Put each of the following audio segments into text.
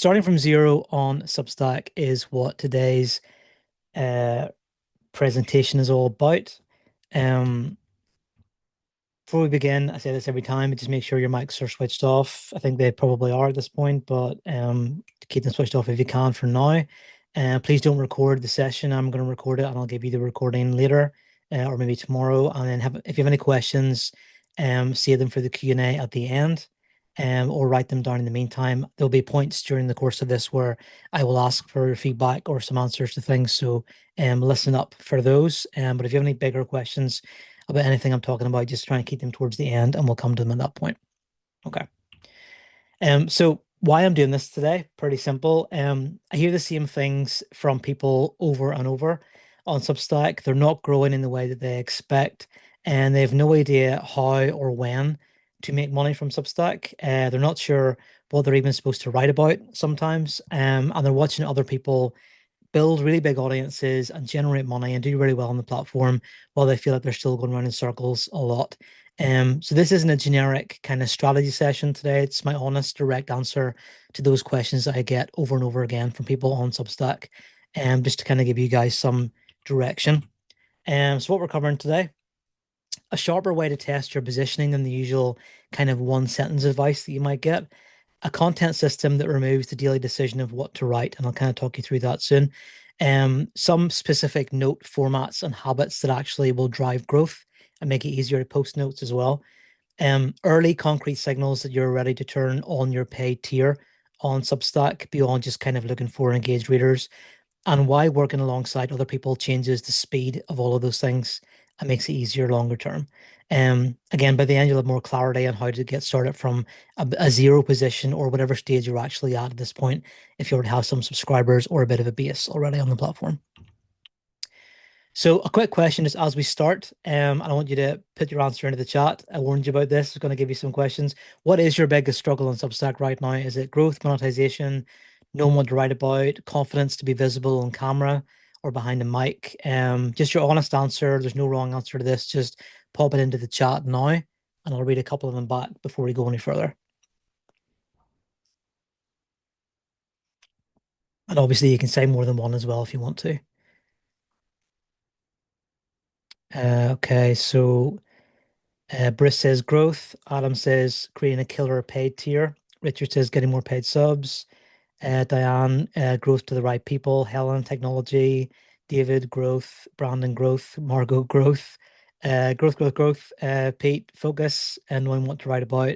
starting from zero on Substack is what today's uh, presentation is all about. Um, Before we begin, I say this every time, but just make sure your mics are switched off. I think they probably are at this point, but keep them switched off if you can for now. Please don't record the session. I'm going to record it and I'll give you the recording later or maybe tomorrow. And then if you have any questions, save them for the Q&A at the end or write them down in the meantime. There'll be points during the course of this where I will ask for feedback or some answers to things. So listen up for those. But if you have any bigger questions, about anything I'm talking about, just try and keep them towards the end and we'll come to them at that point. Okay. So why I'm doing this today, pretty simple. I hear the same things from people over and over on Substack. They're not growing in the way that they expect, and they have no idea how or when to make money from Substack. They're not sure what they're even supposed to write about sometimes. And they're watching other people build really big audiences and generate money and do really well on the platform while they feel like they're still going around in circles a lot. So this isn't a generic kind of strategy session today. It's my honest, direct answer to those questions that I get over and over again from people on Substack, just to kind of give you guys some direction. So what we're covering today, a sharper way to test your positioning than the usual kind of one sentence advice that you might get, a content system that removes the daily decision of what to write, and I'll kind of talk you through that soon. Some specific note formats and habits that actually will drive growth and make it easier to post notes as well. Early concrete signals that you're ready to turn on your paid tier on Substack beyond just kind of looking for engaged readers, and why working alongside other people changes the speed of all of those things and makes it easier longer term. Again, by the end, you'll have more clarity on how to get started from a zero position or whatever stage you're actually at this point, if you already have some subscribers or a bit of a base already on the platform. So a quick question is as we start, and I want you to put your answer into the chat. I warned you about this. I'm going to give you some questions. What is your biggest struggle on Substack right now? Is it growth, monetization, knowing what to write about, confidence to be visible on camera or behind a mic? Just your honest answer. There's no wrong answer to this. Just pop it into the chat now, and I'll read a couple of them back before we go any further. And obviously you can say more than one as well if you want to. Okay, so Briss says growth. Adam says creating a killer paid tier. Richard says getting more paid subs. Diane, growth to the right people. Helen, technology. David, growth. Brandon, growth. Margot, growth. Growth. Pete, focus and knowing what to write about.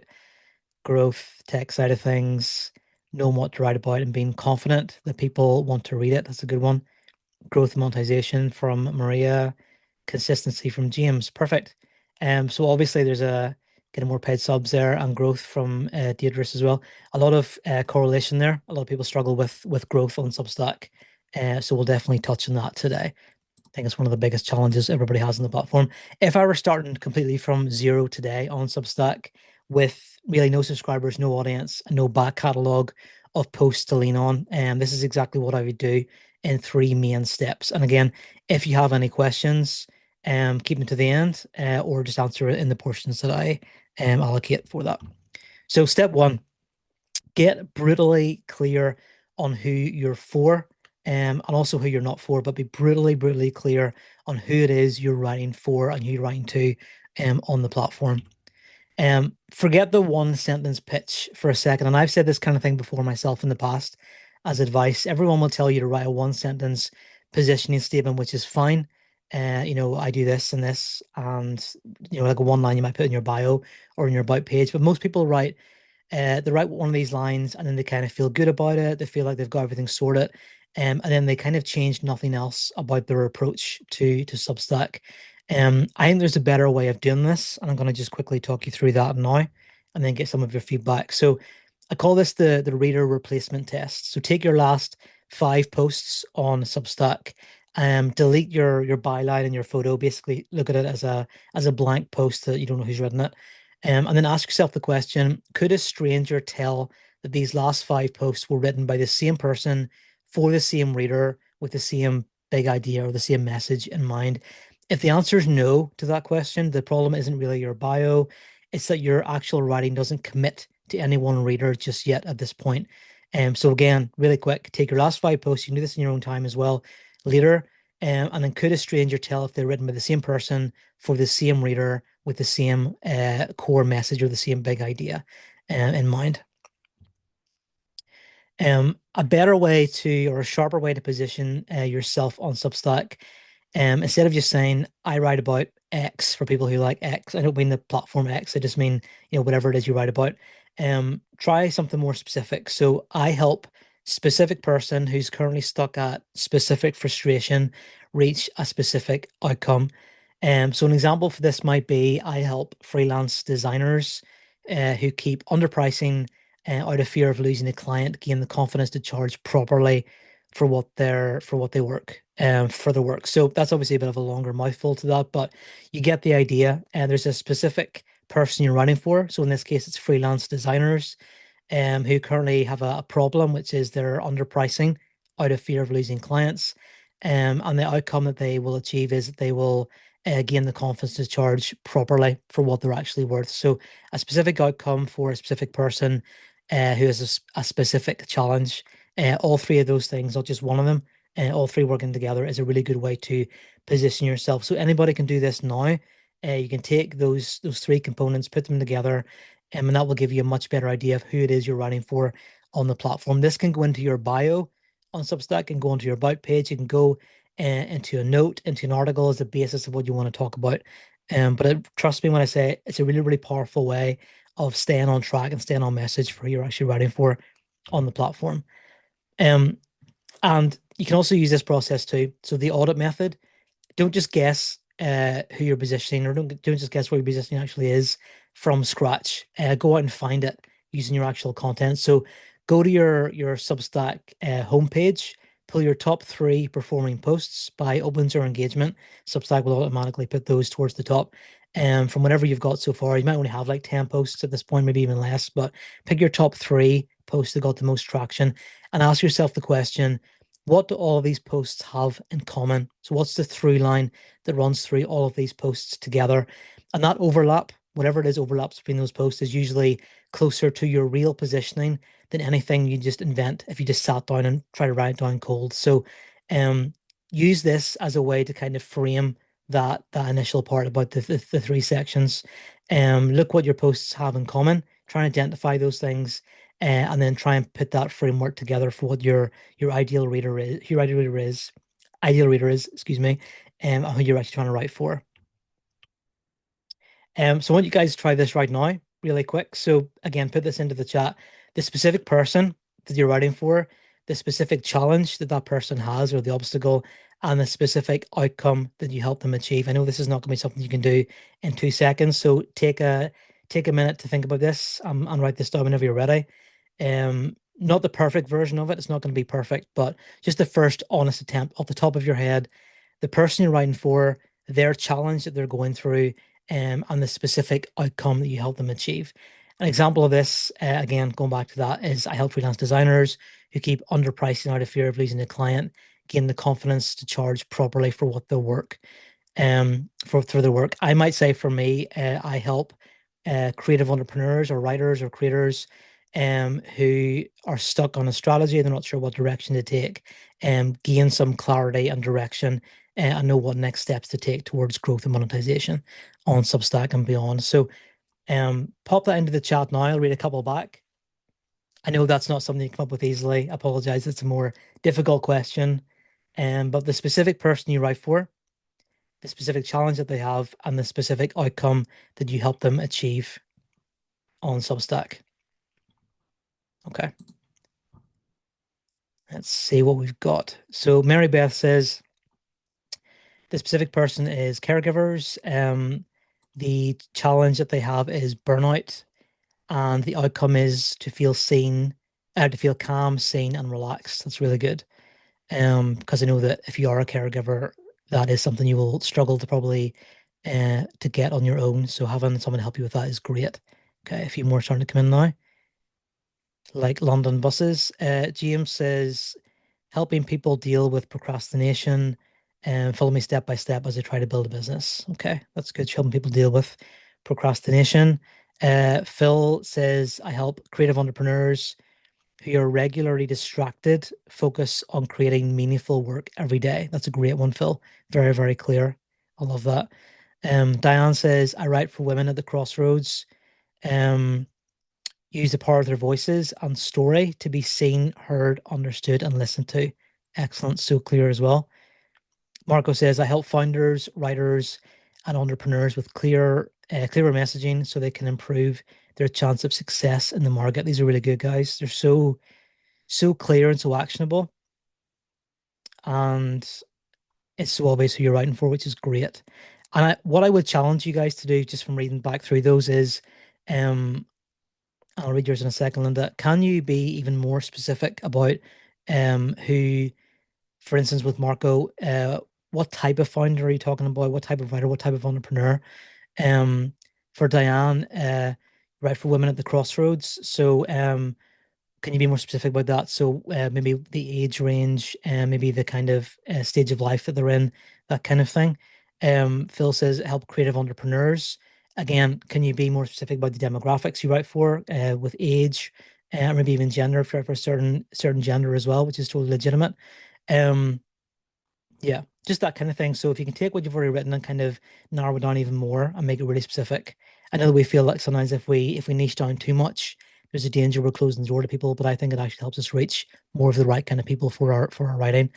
Growth, tech side of things. Knowing what to write about and being confident that people want to read it. That's a good one. Growth monetization from Maria, consistency from James. Perfect. So obviously there's a getting more paid subs there and growth from Deirdre as well. A lot of correlation there. A lot of people struggle with growth on Substack. So we'll definitely touch on that today. I think it's one of the biggest challenges everybody has on the platform. If I were starting completely from zero today on Substack with really no subscribers, no audience, and no back catalog of posts to lean on, this is exactly what I would do in three main steps. And again, if you have any questions, keep them to the end or just answer it in the portions that I allocate for that. So step one, get brutally clear on who you're for and also who you're not for, but be brutally clear on who it is you're writing for and who you're writing to on the platform. Forget the one sentence pitch for a second. And I've said this kind of thing before myself in the past as advice. Everyone will tell you to write a one sentence positioning statement, which is fine. I do this and this, and like a one line you might put in your bio or in your about page. But most people they write one of these lines and then they kind of feel good about it. They feel like they've got everything sorted. And then they kind of change nothing else about their approach to Substack. I think there's a better way of doing this, and I'm going to just quickly talk you through that now and then get some of your feedback. So I call this the reader replacement test. So take your last 5 posts on Substack, delete your byline and your photo, basically look at it as a blank post that you don't know who's written it. And then ask yourself the question, could a stranger tell that these last 5 posts were written by the same person for the same reader with the same big idea or the same message in mind? If the answer is no to that question, the problem isn't really your bio. It's that your actual writing doesn't commit to any one reader just yet at this point. So again, really quick, take your last 5 posts. You can do this in your own time as well later. And then could a stranger tell if they're written by the same person for the same reader with the same core message or the same big idea in mind? A better way to, or a sharper way to position yourself on Substack, instead of just saying, I write about X for people who like X, I don't mean the platform X, I just mean, whatever it is you write about. Try something more specific. So I help specific person who's currently stuck at specific frustration reach a specific outcome. So an example for this might be I help freelance designers who keep underpricing out of fear of losing a client, gain the confidence to charge properly for what they work for the work. So that's obviously a bit of a longer mouthful to that, but you get the idea. And there's a specific person you're running for. So in this case, it's freelance designers who currently have a problem, which is they're underpricing out of fear of losing clients. And the outcome that they will achieve is that they will gain the confidence to charge properly for what they're actually worth. So a specific outcome for a specific person who has a specific challenge. All three of those things, not just one of them, all three working together is a really good way to position yourself. So anybody can do this now. You can take those three components, put them together, and that will give you a much better idea of who it is you're writing for on the platform. This can go into your bio on Substack and go into your about page. You can go into a note, into an article as the basis of what you want to talk about. But trust me when I say it's a really, really powerful way of staying on track and staying on message for who you're actually writing for on the platform. Um, and you can also use this process too. So the audit method, don't just guess who you're positioning, or don't just guess where your positioning actually is from scratch. Go out and find it using your actual content. So go to your Substack homepage, pull your top 3 performing posts by opens or engagement. Substack will automatically put those towards the top. And from whatever you've got so far, you might only have like 10 posts at this point, maybe even less, but pick your top 3 posts that got the most traction and ask yourself the question, what do all of these posts have in common? So what's the through line that runs through all of these posts together? And that overlap, whatever it is, overlaps between those posts is usually closer to your real positioning than anything you just invent if you just sat down and try to write it down cold. So use this as a way to kind of frame that initial part about the 3 sections. Look what your posts have in common, try and identify those things, and then try and put that framework together for what your ideal reader is, excuse me, and who you're actually trying to write for. So I want you guys to try this right now, really quick. So again, put this into the chat. The specific person that you're writing for, the specific challenge that that person has or the obstacle, and the specific outcome that you help them achieve. I know this is not going to be something you can do in 2 seconds, so take a minute to think about this and write this down whenever you're ready. Not the perfect version of it. It's not going to be perfect, but just the first honest attempt off the top of your head, the person you're writing for, their challenge that they're going through, and the specific outcome that you help them achieve. An example of this, again, going back to that, is I help freelance designers who keep underpricing out of fear of losing a client, gain the confidence to charge properly for what their work, for their work. I might say for me, I help creative entrepreneurs or writers or creators who are stuck on a strategy, they're not sure what direction to take, gain some clarity and direction, and know what next steps to take towards growth and monetization on Substack and beyond. So pop that into the chat now. I'll read a couple back. I know that's not something you come up with easily. I apologize. It's a more difficult question. But the specific person you write for, the specific challenge that they have, and the specific outcome that you help them achieve on Substack. Okay. Let's see what we've got. So Mary Beth says the specific person is caregivers. The challenge that they have is burnout, and the outcome is to feel seen, to feel calm, seen, and relaxed. That's really good. Because I know that if you are a caregiver, that is something you will struggle to probably to get on your own. So having someone help you with that is great. Okay, a few more starting to come in now. Like London buses. James says, helping people deal with procrastination and follow me step by step as I try to build a business. Okay, that's good. Helping people deal with procrastination. Phil says, I help creative entrepreneurs who are regularly distracted focus on creating meaningful work every day. That's a great one, Phil. Very, very clear. I love that. Diane says, I write for women at the crossroads. Um, use the power of their voices and story to be seen, heard, understood, and listened to. Excellent. So clear as well. Marco says, I help founders, writers, and entrepreneurs with clearer messaging so they can improve their chance of success in the market. These are really good, guys. They're so clear and so actionable, and it's so obvious who you're writing for, which is great. And what I would challenge you guys to do, just from reading back through those, is, um, I'll read yours in a second, Linda. Can you be even more specific about who, for instance, with Marco, what type of founder are you talking about? What type of writer? What type of entrepreneur? Um, for Diane, right for women at the crossroads. So, can you be more specific about that? So, maybe the age range and maybe the kind of stage of life that they're in, that kind of thing. Phil says help creative entrepreneurs. Again, can you be more specific about the demographics you write for, with age, maybe even gender for a certain gender as well, which is totally legitimate. Um, yeah, just that kind of thing. So if you can take what you've already written and kind of narrow it down even more and make it really specific. I know that we feel like sometimes if we niche down too much, there's a danger we're closing the door to people, but I think it actually helps us reach more of the right kind of people for our writing.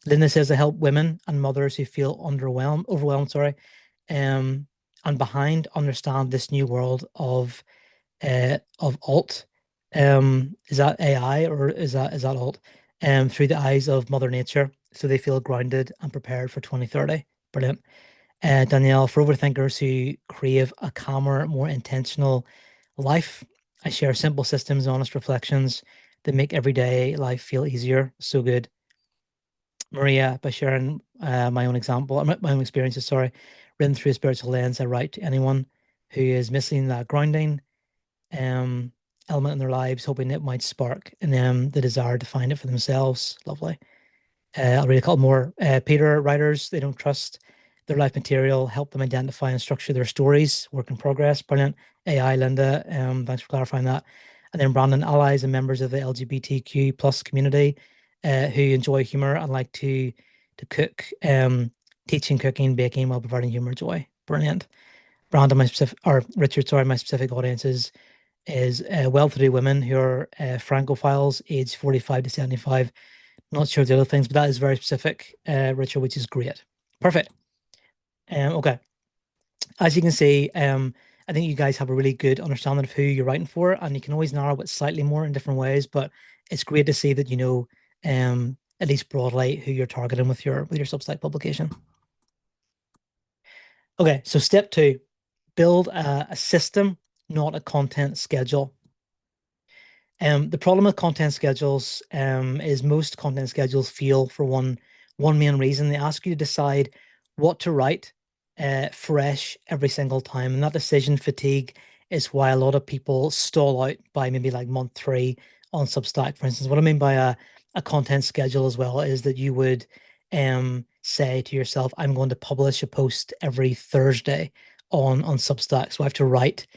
Linda says to help women and mothers who feel overwhelmed, sorry, and behind understand this new world of alt. Is that AI or is that alt? Through the eyes of Mother Nature, so they feel grounded and prepared for 2030. Brilliant. Danielle, for overthinkers who crave a calmer, more intentional life, I share simple systems, honest reflections that make everyday life feel easier. So good. Maria, by sharing my own example, my own experiences, sorry, written through a spiritual lens, I write to anyone who is missing that grounding um, element in their lives, hoping it might spark in them the desire to find it for themselves. Lovely. I'll read a couple more. Peter, writers, they don't trust their life material, help them identify and structure their stories. Work in progress. Brilliant. AI, Linda, thanks for clarifying that. And then Brandon, allies and members of the LGBTQ plus community who enjoy humor and like to cook, teaching, cooking, baking while providing humor joy. Brilliant. Brandon, my specific, or Richard, sorry, my specific audience is well-to-do women who are Francophiles, aged 45 to 75. Not sure the other things, but that is very specific, Richard, which is great. Perfect. Okay. As you can see, I think you guys have a really good understanding of who you're writing for, and you can always narrow it slightly more in different ways, but it's great to see that you know, at least broadly who you're targeting with your Substack publication. Okay, so step two, build a system, not a content schedule. The problem with content schedules is most content schedules fail for one main reason. They ask you to decide what to write fresh every single time. And that decision fatigue is why a lot of people stall out by maybe like month three on Substack, for instance. What I mean by a content schedule as well is that you would say to yourself, I'm going to publish a post every Thursday on Substack. So I have to write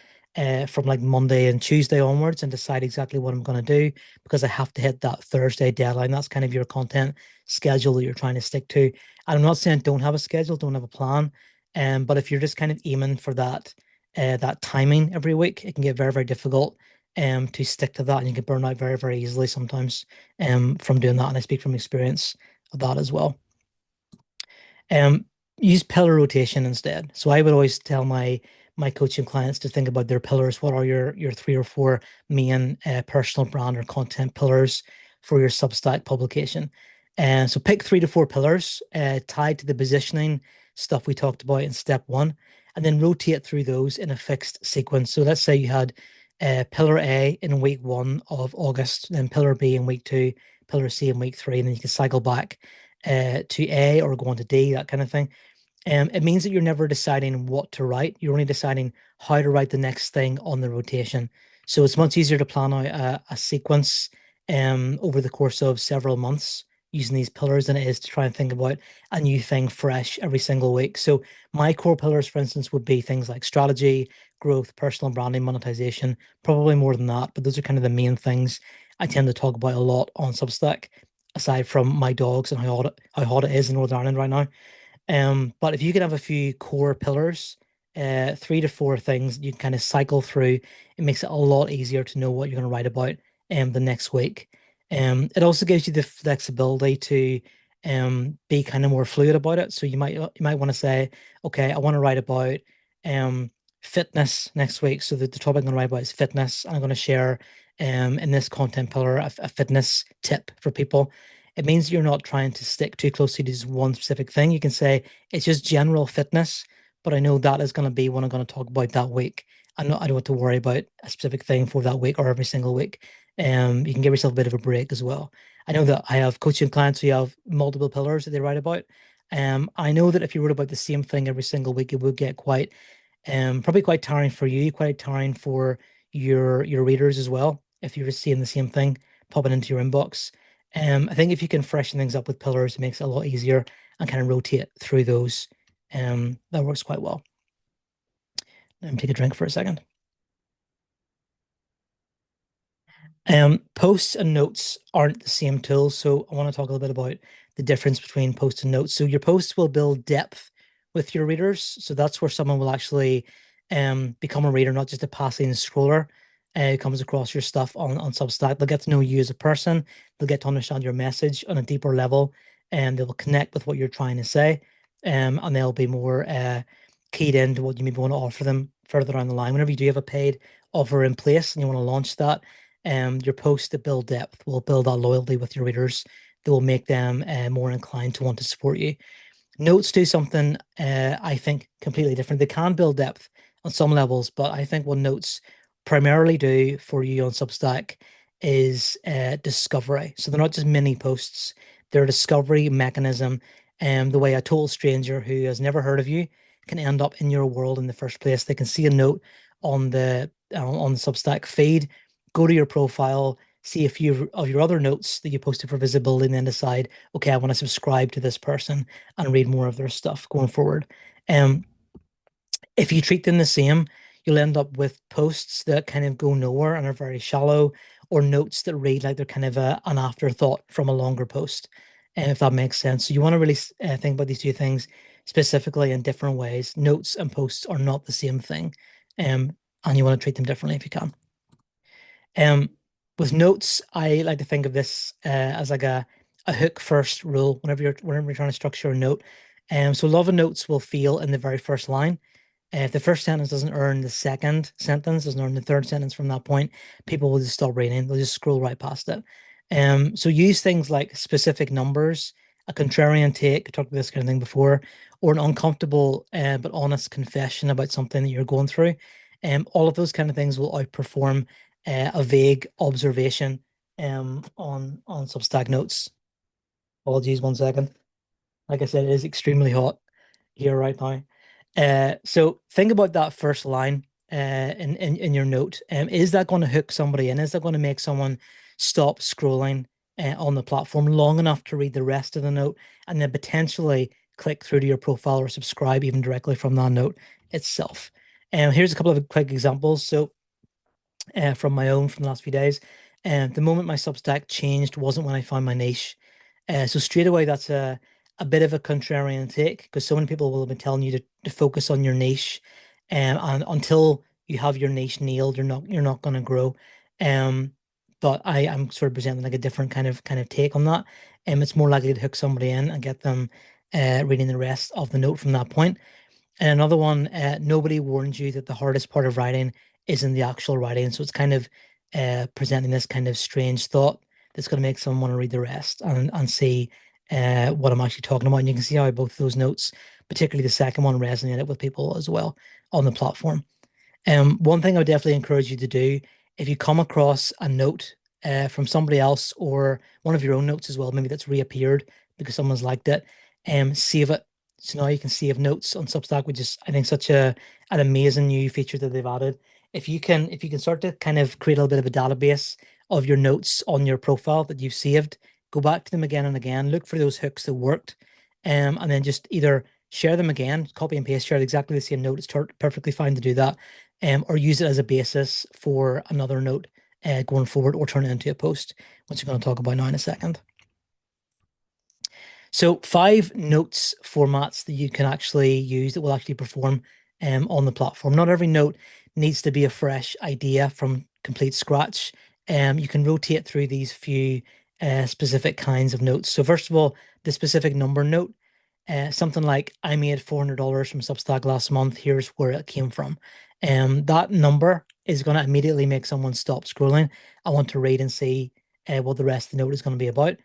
from like Monday and Tuesday onwards and decide exactly what I'm going to do because I have to hit that Thursday deadline. That's kind of your content schedule that you're trying to stick to. And I'm not saying don't have a schedule, don't have a plan. But if you're just kind of aiming for that timing every week, it can get very, very difficult to stick to that, and you can burn out very, very easily sometimes from doing that. And I speak from experience of that as well. Um, use pillar rotation instead. So I would always tell my coaching clients to think about their pillars. What are your three or four main personal brand or content pillars for your Substack publication? And so pick 3 to 4 pillars tied to the positioning stuff we talked about in step one, and then rotate through those in a fixed sequence. So let's say you had pillar A in week 1 of August, then pillar B in week 2, pillar C in week 3, and then you can cycle back to A or go on to D, that kind of thing. It means that you're never deciding what to write. You're only deciding how to write the next thing on the rotation. So it's much easier to plan out a sequence over the course of several months using these pillars than it is to try and think about a new thing fresh every single week. So my core pillars, for instance, would be things like strategy, growth, personal branding, monetization, probably more than that, but those are kind of the main things. I tend to talk about a lot on Substack, aside from my dogs and how hot it is in Northern Ireland right now. But if you can have a few core pillars, 3 to 4 things you can kind of cycle through, it makes it a lot easier to know what you're going to write about the next week. It also gives you the flexibility to be kind of more fluid about it. So you might want to say, okay, I want to write about um fitness next week. So the topic I'm going to write about is fitness. I'm going to share in this content pillar a fitness tip for people. It means you're not trying to stick too closely to just one specific thing. You can say it's just general fitness, but I know that is going to be what I'm going to talk about that week. I don't have to worry about a specific thing for that week or every single week. You can give yourself a bit of a break as well. I know that I have coaching clients who have multiple pillars that they write about. I know that if you wrote about the same thing every single week, it would get quite probably quite tiring for you, quite tiring for your readers as well, if you're just seeing the same thing popping into your inbox. I think if you can freshen things up with pillars, it makes it a lot easier and kind of rotate through those. That works quite well. Let me take a drink for a second. Posts and notes aren't the same tools, so I want to talk a little bit about the difference between posts and notes. So your posts will build depth with your readers. So that's where someone will actually become a reader, not just a passing scroller. Who comes across your stuff on Substack. They'll get to know you as a person. They'll get to understand your message on a deeper level, and they will connect with what you're trying to say. And they'll be more keyed into what you maybe want to offer them further down the line. Whenever you do have a paid offer in place and you want to launch that, your posts that build depth will build that loyalty with your readers that will make them more inclined to want to support you. Notes do something, I think, completely different. They can build depth on some levels, but I think what notes primarily do for you on Substack is discovery. So they're not just mini posts, they're a discovery mechanism. The way a total stranger who has never heard of you can end up in your world in the first place. They can see a note on the Substack feed, go to your profile, see a few of your other notes that you posted for visibility, and then decide, okay, I want to subscribe to this person and read more of their stuff going forward. Um, if you treat them the same, you'll end up with posts that kind of go nowhere and are very shallow, or notes that read like they're kind of an afterthought from a longer post, if that makes sense. So you want to really think about these two things specifically in different ways. Notes and posts are not the same thing, and you want to treat them differently if you can. Um, with notes, I like to think of this as like a hook first rule whenever you're trying to structure a note. So a lot of notes will feel in the very first line. If the first sentence doesn't earn the second sentence, doesn't earn the third sentence from that point, people will just stop reading. They'll just scroll right past it. So use things like specific numbers, a contrarian take, I talked about this kind of thing before, or an uncomfortable but honest confession about something that you're going through. All of those kind of things will outperform a vague observation on Substack notes. Apologies, 1 second. Like I said, it is extremely hot here right now. So think about that first line in your note. Is that going to hook somebody in? Is that going to make someone stop scrolling on the platform long enough to read the rest of the note and then potentially click through to your profile or subscribe even directly from that note itself? Here's a couple of quick examples. So from my own from the last few days. And the moment my Substack changed wasn't when I found my niche. So straight away, that's a bit of a contrarian take because so many people will have been telling you to focus on your niche, and until you have your niche nailed, you're not going to grow. Um, but I'm sort of presenting like a different kind of take on that. It's more likely to hook somebody in and get them reading the rest of the note from that point. And another one, nobody warned you that the hardest part of writing is in the actual writing. So it's kind of presenting this kind of strange thought that's going to make someone want to read the rest and see what I'm actually talking about. And you can see how both those notes, particularly the second one, resonated with people as well on the platform. One thing I would definitely encourage you to do if you come across a note from somebody else or one of your own notes as well, maybe that's reappeared because someone's liked it, save it. So now you can save notes on Substack, which is I think such an amazing new feature that they've added. If you can start to kind of create a little bit of a database of your notes on your profile that you've saved, go back to them again and again, look for those hooks that worked, and then just either share them again, copy and paste, share exactly the same note. It's perfectly fine to do that, or use it as a basis for another note going forward, or turn it into a post, which we're going to talk about now in a second. So 5 notes formats that you can actually use that will actually perform on the platform. Not every note needs to be a fresh idea from complete scratch. You can rotate through these few specific kinds of notes. So first of all, the specific number note, something like I made $400 from Substack last month. Here's where it came from. That number is going to immediately make someone stop scrolling. I want to read and see what the rest of the note is going to be about.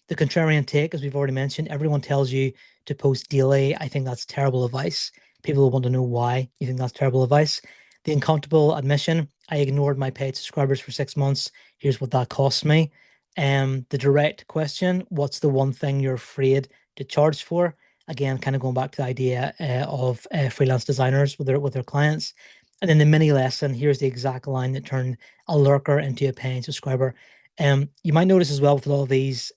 The contrarian take, as we've already mentioned, everyone tells you to post daily. I think that's terrible advice. People will want to know why you think that's terrible advice. The uncomfortable admission, I ignored my paid subscribers for 6 months. Here's what that cost me. The direct question, what's the one thing you're afraid to charge for? Again, kind of going back to the idea of freelance designers with their clients. And then the mini lesson, here's the exact line that turned a lurker into a paying subscriber. You might notice as well with all these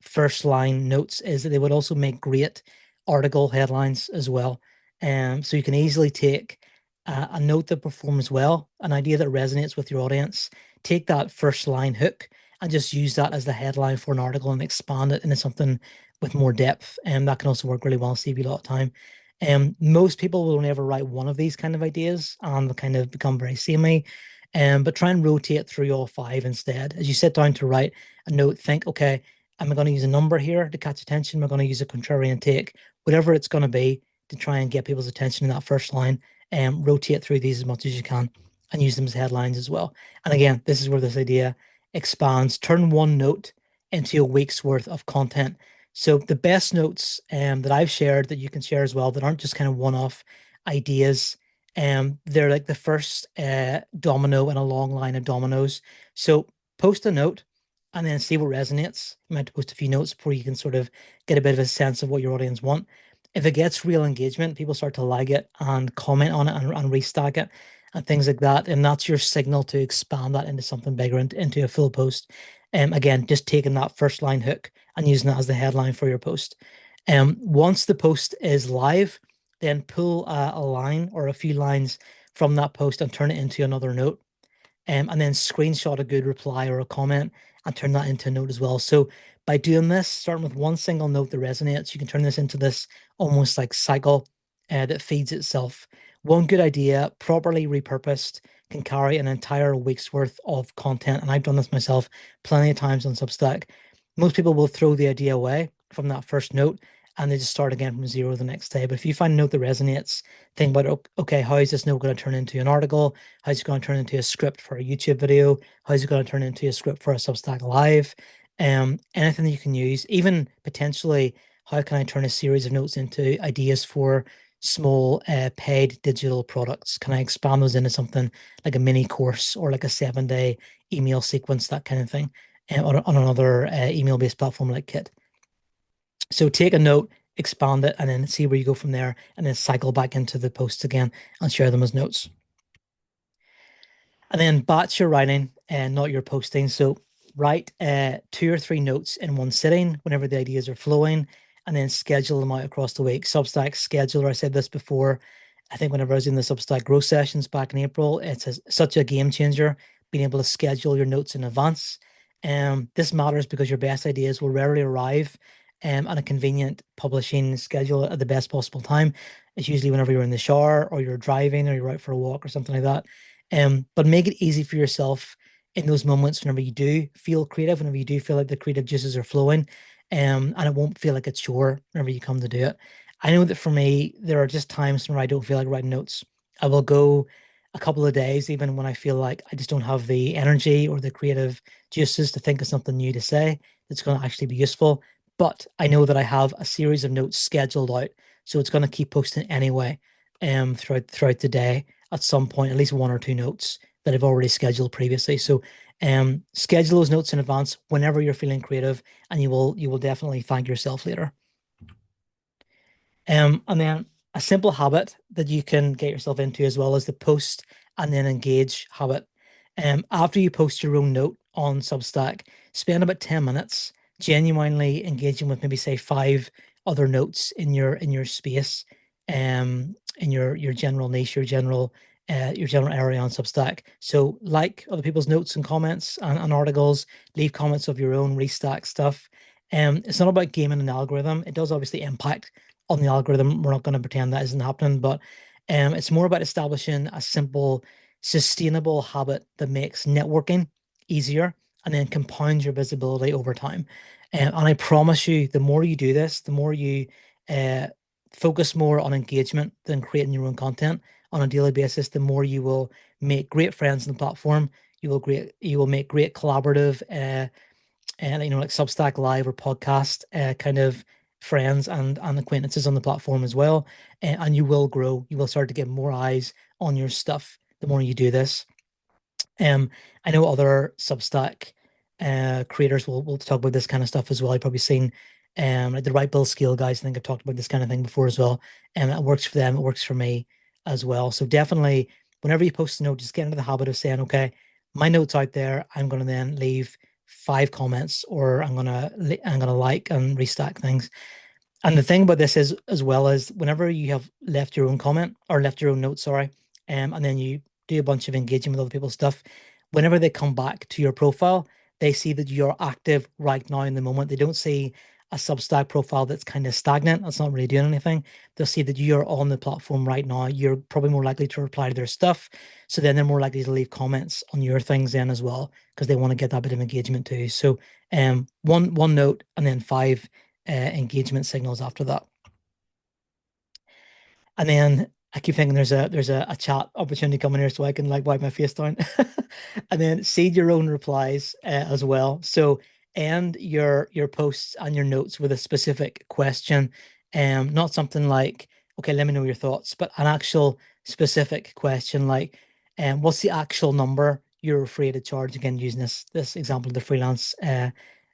first line notes is that they would also make great article headlines as well. So you can easily take a note that performs well, an idea that resonates with your audience, take that first line hook and just use that as the headline for an article and expand it into something with more depth. And that can also work really well, save you a lot of time. Most people will only ever write one of these kind of ideas and they'll kind of become very samey. But try and rotate through all 5 instead. As you sit down to write a note, think, okay, am I going to use a number here to catch attention? Am I going to use a contrarian take? Whatever it's going to be to try and get people's attention in that first line, rotate through these as much as you can and use them as headlines as well. And again, this is where this idea expands. Turn one note into a week's worth of content. So the best notes that I've shared that you can share as well that aren't just kind of one-off ideas, they're like the first domino in a long line of dominoes. So post a note and then see what resonates. You might have to post a few notes before you can sort of get a bit of a sense of what your audience want. If it gets real engagement, people start to like it and comment on it and restack it and things like that. And that's your signal to expand that into something bigger, into a full post. Again, just taking that first line hook and using that as the headline for your post. Once the post is live, then pull a line or a few lines from that post and turn it into another note. And then screenshot a good reply or a comment and turn that into a note as well. So by doing this, starting with one single note that resonates, you can turn this into this almost like cycle that feeds itself. One good idea, properly repurposed, can carry an entire week's worth of content. And I've done this myself plenty of times on Substack. Most people will throw the idea away from that first note and they just start again from zero the next day. But if you find a note that resonates, think about, okay, how is this note going to turn into an article? How's it going to turn into a script for a YouTube video? How's it going to turn into a script for a Substack Live? Anything that you can use, even potentially, how can I turn a series of notes into ideas for small paid digital products? Can I expand those into something like a mini course or like a 7-day email sequence, that kind of thing, on another email-based platform like Kit? So take a note, expand it, and then see where you go from there, and then cycle back into the posts again and share them as notes. And then batch your writing and not your posting. So write 2 or 3 notes in one sitting whenever the ideas are flowing, and then schedule them out across the week. Substack scheduler, I said this before. I think whenever I was in the Substack growth sessions back in April, it's such a game changer being able to schedule your notes in advance. This matters because your best ideas will rarely arrive on a convenient publishing schedule at the best possible time. It's usually whenever you're in the shower or you're driving or you're out for a walk or something like that. But make it easy for yourself in those moments whenever you do feel creative, whenever you do feel like the creative juices are flowing, and it won't feel like a chore whenever you come to do it. I know that for me, there are just times when I don't feel like writing notes. I will go a couple of days, even when I feel like I just don't have the energy or the creative juices to think of something new to say that's going to actually be useful. But I know that I have a series of notes scheduled out, so it's going to keep posting anyway, throughout the day at some point, at least 1 or 2 notes that I've already scheduled previously. So schedule those notes in advance whenever you're feeling creative, and you will definitely thank yourself later. And then a simple habit that you can get yourself into as well as the post and then engage habit. After you post your own note on Substack, spend about 10 minutes genuinely engaging with maybe say 5 other notes in your space, in your general niche, your general your general area on Substack. So like other people's notes and comments and articles, leave comments of your own, restack stuff. It's not about gaming an algorithm. It does obviously impact on the algorithm. We're not going to pretend that isn't happening, but it's more about establishing a simple, sustainable habit that makes networking easier and then compounds your visibility over time. And I promise you, the more you do this, the more you uh, focus more on engagement than creating your own content on a daily basis, the more you will make great friends on the platform. You will make great collaborative and like Substack Live or podcast kind of friends and acquaintances on the platform as well. And you will grow. You will start to get more eyes on your stuff the more you do this. Um, I know other Substack creators will talk about this kind of stuff as well. I've probably seen like the Right Bill Scale guys. I think I've talked about this kind of thing before as well. And it works for them, it works for me as well. So definitely whenever you post a note, just get into the habit of saying, okay, my note's out there. I'm gonna then leave 5 comments or I'm gonna like and restack things. And the thing about this is, as well as whenever you have left your own comment or left your own note, sorry, and then you do a bunch of engaging with other people's stuff, whenever they come back to your profile, they see that you're active right now in the moment. They don't see a Substack profile that's kind of stagnant, that's not really doing anything. They'll see that you're on the platform right now. You're probably more likely to reply to their stuff. So then they're more likely to leave comments on your things then as well, because they want to get that bit of engagement too. So one note and then 5 engagement signals after that. And then I keep thinking there's a chat opportunity coming here so I can like wipe my face down. And then seed your own replies as well. So end your posts and your notes with a specific question. Not something like, okay, let me know your thoughts, but an actual specific question like, what's the actual number you're afraid to charge? Again, using this example of the freelance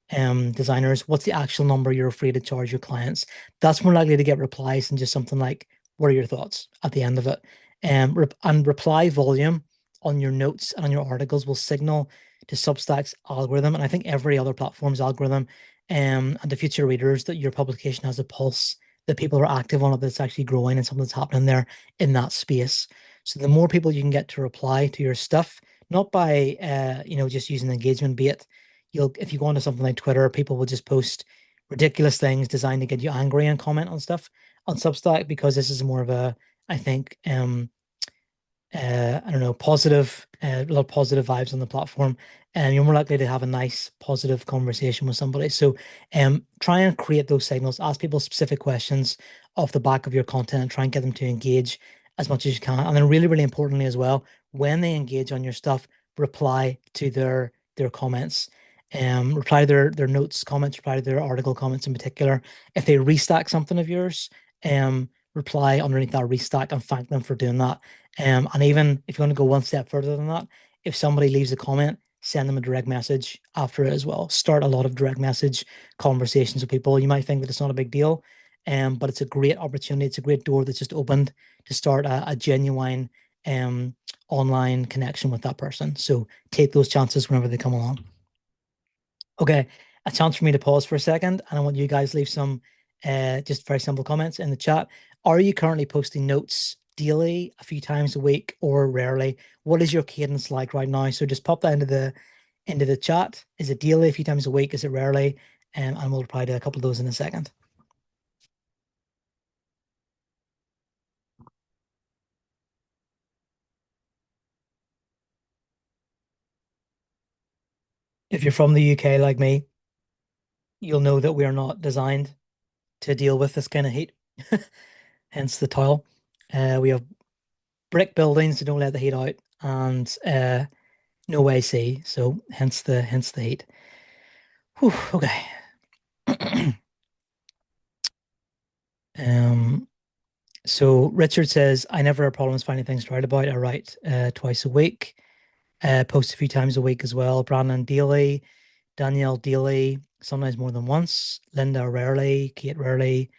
designers, what's the actual number you're afraid to charge your clients? That's more likely to get replies than just something like, what are your thoughts at the end of it? And reply volume on your notes and on your articles will signal to Substack's algorithm, and I think every other platform's algorithm, and the future readers that your publication has a pulse, that people are active on it, that's actually growing and something that's happening there in that space. So the more people you can get to reply to your stuff, not by just using engagement bait. If you go onto something like Twitter, people will just post ridiculous things designed to get you angry and comment on stuff on Substack, because this is more of a, I think, I don't know, positive, a lot of positive vibes on the platform, and you're more likely to have a nice, positive conversation with somebody. So, try and create those signals, ask people specific questions off the back of your content, and try and get them to engage as much as you can. And then, really, really importantly as well, when they engage on your stuff, reply to their comments. Reply to their notes, comments, reply to their article comments in particular. If they restack something of yours, reply underneath that restack and thank them for doing that. And even if you want to go one step further than that, if somebody leaves a comment, send them a direct message after it as well. Start a lot of direct message conversations with people. You might think that it's not a big deal, but it's a great opportunity. It's a great door that's just opened to start a genuine online connection with that person. So take those chances whenever they come along. Okay, a chance for me to pause for a second, and I want you guys to leave some just very simple comments in the chat. Are you currently posting notes daily, a few times a week, or rarely? What is your cadence like right now? So just pop that into the chat. Is it daily, a few times a week? Is it rarely? And we'll reply to a couple of those in a second. If you're from the UK like me, you'll know that we are not designed to deal with this kind of heat, hence the tile. We have brick buildings that don't let the heat out, and no AC, so hence the heat. Whew, okay. Um, so Richard says, I never have problems finding things to write about. I write twice a week, post a few times a week as well. Brandon daily, Danielle daily, sometimes more than once. Linda rarely, Kate rarely,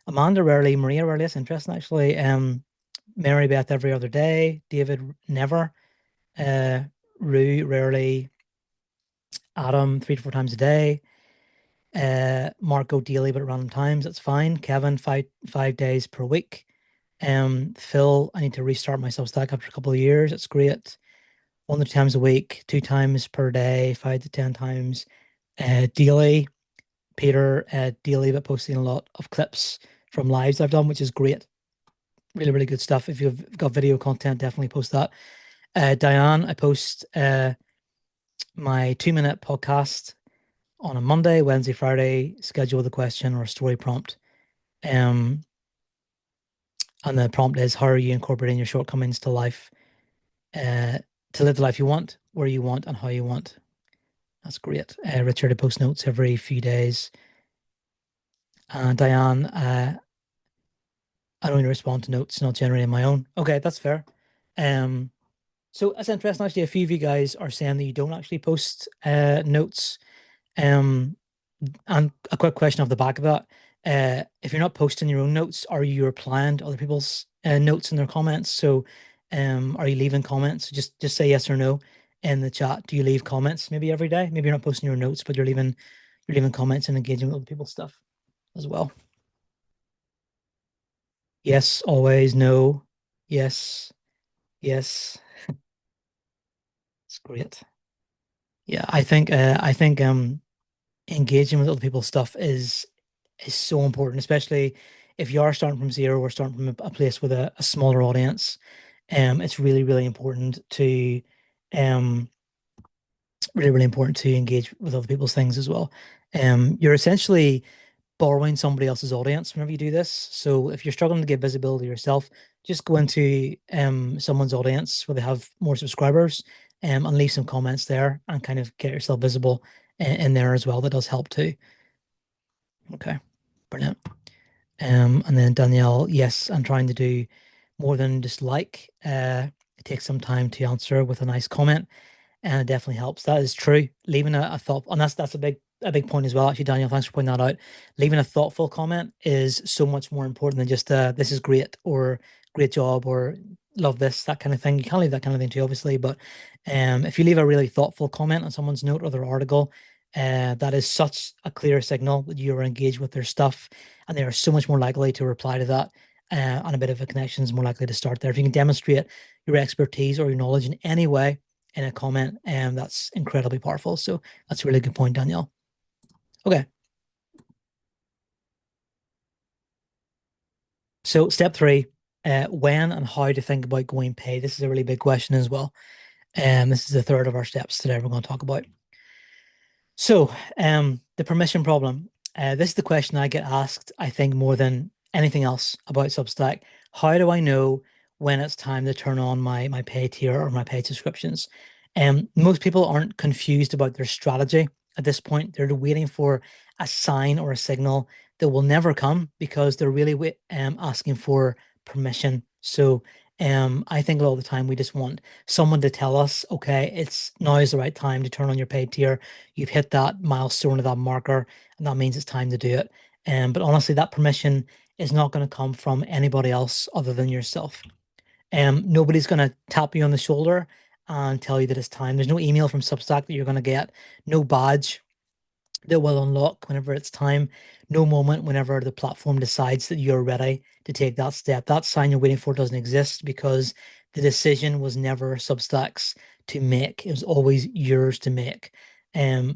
Amanda rarely, Maria rarely. That's interesting actually. Mary Beth every other day, David never, uh, Rue rarely, Adam 3 to 4 times a day. Marco daily, but at random times. That's fine. Kevin 5 days per week. Phil, I need to restart my Substack after a couple of years. It's great. 1 to 2 times a week, 2 times per day, 5 to 10 times daily. Peter, daily, but posting a lot of clips from lives I've done, which is great. Really, really good stuff. If you've got video content, definitely post that. Diane, I post my 2 minute podcast on a Monday, Wednesday, Friday, schedule the question or a story prompt. Um, and the prompt is, how are you incorporating your shortcomings to life, uh, to live the life you want, where you want, and how you want? That's great. Richard, I post notes every few days. Diane, I only respond to notes, not generating my own. Okay, that's fair. Um, so that's interesting. Actually, a few of you guys are saying that you don't actually post notes. Um, and a quick question off the back of that. If you're not posting your own notes, are you replying to other people's notes in their comments? So, are you leaving comments? Just say yes or no in the chat. Do you leave comments maybe every day? Maybe you're not posting your notes, but you're leaving comments and engaging with other people's stuff as well. Yes, always, no, yes, yes. It's great. Yeah, I think engaging with other people's stuff is so important, especially if you are starting from zero or starting from a place with a smaller audience. It's really, really important to um really, really important to engage with other people's things as well. You're essentially borrowing somebody else's audience whenever you do this. So if you're struggling to get visibility yourself, just go into someone's audience where they have more subscribers, and leave some comments there and kind of get yourself visible in there as well. That does help too. Okay, brilliant. And then Danielle, yes, I'm trying to do more than just like. It takes some time to answer with a nice comment, and it definitely helps. That is true. Leaving a thought, and that's a big point as well. Actually, Daniel, thanks for pointing that out. Leaving a thoughtful comment is so much more important than just this is great or great job or love this, that kind of thing. You can leave that kind of thing too, obviously, but if you leave a really thoughtful comment on someone's note or their article, that is such a clear signal that you are engaged with their stuff, and they are so much more likely to reply to that. And a bit of a connection is more likely to start there. If you can demonstrate your expertise or your knowledge in any way in a comment, and that's incredibly powerful. So that's a really good point, Danielle. Okay. So step three, when and how to think about going paid. This is a really big question as well. This is the third of our steps today we're going to talk about. So, the permission problem. This is the question I get asked, I think, more than anything else about Substack. How do I know when it's time to turn on my paid tier or my paid subscriptions? Most people aren't confused about their strategy at this point. They're waiting for a sign or a signal that will never come because they're really asking for permission. So, I think a lot of the time we just want someone to tell us, okay, it's now is the right time to turn on your paid tier. You've hit that milestone or that marker, and that means it's time to do it. But honestly, that permission is not going to come from anybody else other than yourself. Nobody's going to tap you on the shoulder and tell you that it's time. There's no email from Substack that you're going to get, no badge that will unlock whenever it's time, no moment whenever the platform decides that you're ready to take that step. That sign you're waiting for doesn't exist because the decision was never Substack's to make. It was always yours to make.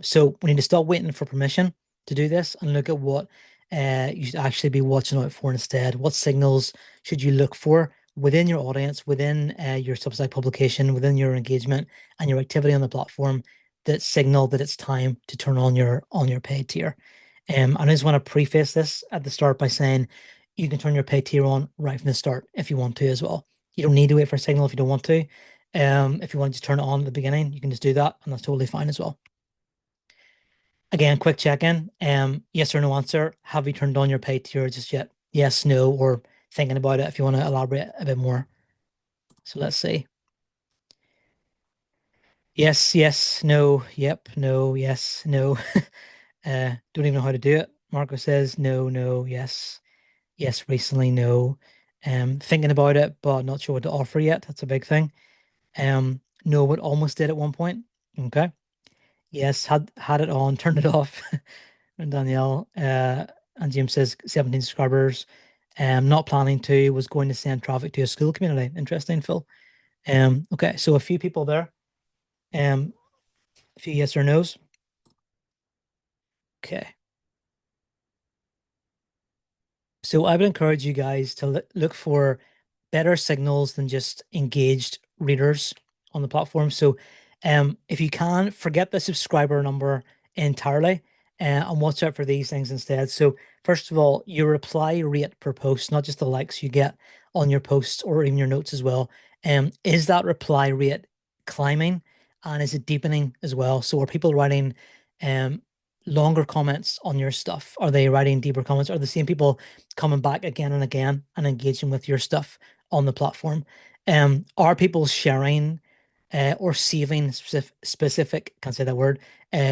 So we need to stop waiting for permission to do this and look at what you should actually be watching out for instead. What signals should you look for within your audience, within your Substack publication, within your engagement and your activity on the platform that signal that it's time to turn on your paid tier. And I just want to preface this at the start by saying you can turn your paid tier on right from the start if you want to as well. You don't need to wait for a signal if you don't want to. If you want to just turn it on at the beginning, you can just do that, and that's totally fine as well. Again, quick check-in. Yes or no answer. Have you turned on your paid tier just yet? Yes, no, or thinking about it if you want to elaborate a bit more. So let's see. Yes, yes, no, yep, no, yes, no. Don't even know how to do it. Marco says no, no, yes, yes, recently, no. Thinking about it, but not sure what to offer yet. That's a big thing. No, but almost did at one point. Okay. Yes, had it on, turned it off. And Danielle, and James says 17 subscribers. Not planning to, was going to send traffic to a school community. Interesting, Phil. Okay, so a few people there. Um, a few yes or no's. Okay. So I would encourage you guys to look for better signals than just engaged readers on the platform. So if you can, forget the subscriber number entirely and watch out for these things instead. So first of all, your reply rate per post, not just the likes you get on your posts or even your notes as well. Is that reply rate climbing and is it deepening as well? So are people writing um, longer comments on your stuff? Are they writing deeper comments? Are the same people coming back again and again and engaging with your stuff on the platform? Are people sharing or saving specific, can't say that word,